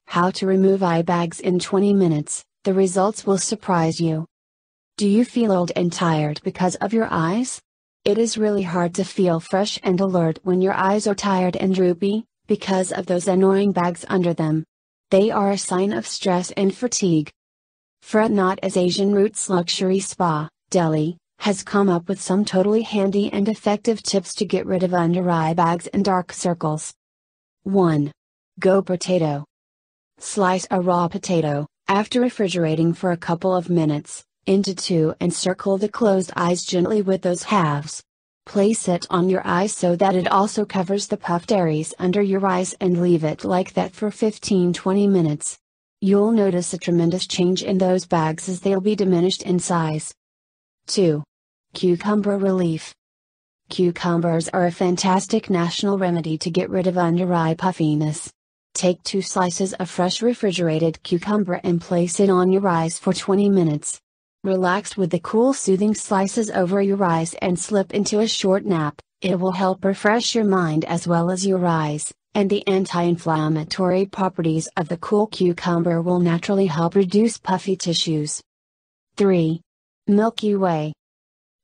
How to remove eye bags in 20 minutes, the results will surprise you. Do you feel old and tired because of your eyes? It is really hard to feel fresh and alert when your eyes are tired and droopy, because of those annoying bags under them. They are a sign of stress and fatigue. Fret Not, as Asian Roots Luxury Spa, Delhi, has come up with some totally handy and effective tips to get rid of under eye bags and dark circles. 1. Go potato. Slice a raw potato, after refrigerating for a couple of minutes, into two and circle the closed eyes gently with those halves. Place it on your eyes so that it also covers the puffed areas under your eyes and leave it like that for 15-20 minutes. You'll notice a tremendous change in those bags as they'll be diminished in size. 2. Cucumber relief. Cucumbers are a fantastic national remedy to get rid of under eye puffiness. Take 2 slices of fresh refrigerated cucumber and place it on your eyes for 20 minutes. Relax with the cool soothing slices over your eyes and slip into a short nap. It will help refresh your mind as well as your eyes, and the anti-inflammatory properties of the cool cucumber will naturally help reduce puffy tissues. 3. Milky Way.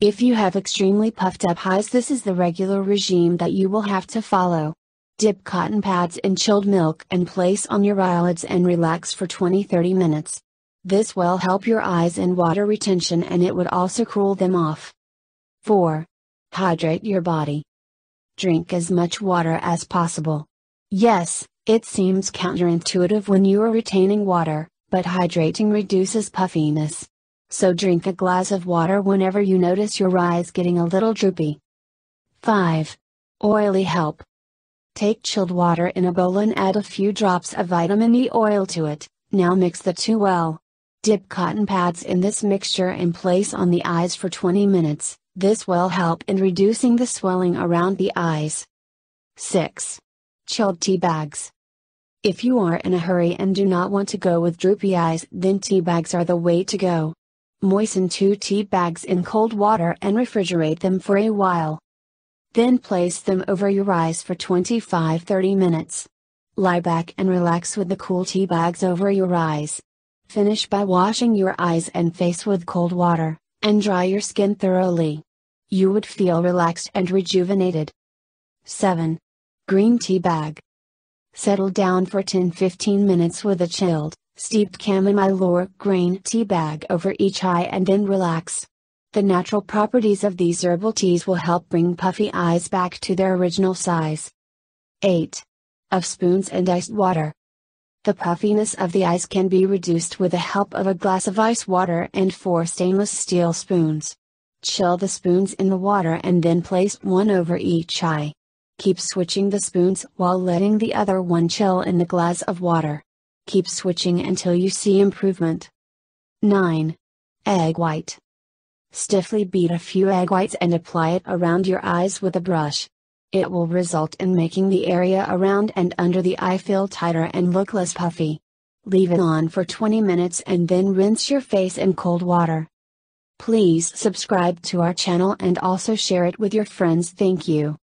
If you have extremely puffed up eyes, this is the regular regime that you will have to follow. Dip cotton pads in chilled milk and place on your eyelids and relax for 20-30 minutes. This will help your eyes in water retention and it would also cool them off. 4. Hydrate your body. Drink as much water as possible. Yes, it seems counterintuitive when you are retaining water, but hydrating reduces puffiness. So drink a glass of water whenever you notice your eyes getting a little droopy. 5. Oily help. Take chilled water in a bowl and add a few drops of vitamin E oil to it. Now mix the two well. Dip cotton pads in this mixture and place on the eyes for 20 minutes. This will help in reducing the swelling around the eyes. 6. Chilled tea bags. If you are in a hurry and do not want to go with droopy eyes, then tea bags are the way to go. Moisten 2 tea bags in cold water and refrigerate them for a while. Then place them over your eyes for 25-30 minutes. Lie back and relax with the cool tea bags over your eyes. Finish by washing your eyes and face with cold water, and dry your skin thoroughly. You would feel relaxed and rejuvenated. 7. Green tea bag. Settle down for 10-15 minutes with a chilled, steeped chamomile or green tea bag over each eye and then relax. The natural properties of these herbal teas will help bring puffy eyes back to their original size. 8. Of spoons and iced water. The puffiness of the eyes can be reduced with the help of a glass of ice water and 4 stainless steel spoons. Chill the spoons in the water and then place one over each eye. Keep switching the spoons while letting the other one chill in the glass of water. Keep switching until you see improvement. 9. Egg white. Stiffly beat a few egg whites and apply it around your eyes with a brush. It will result in making the area around and under the eye feel tighter and look less puffy. Leave it on for 20 minutes and then rinse your face in cold water. Please subscribe to our channel and also share it with your friends. Thank you.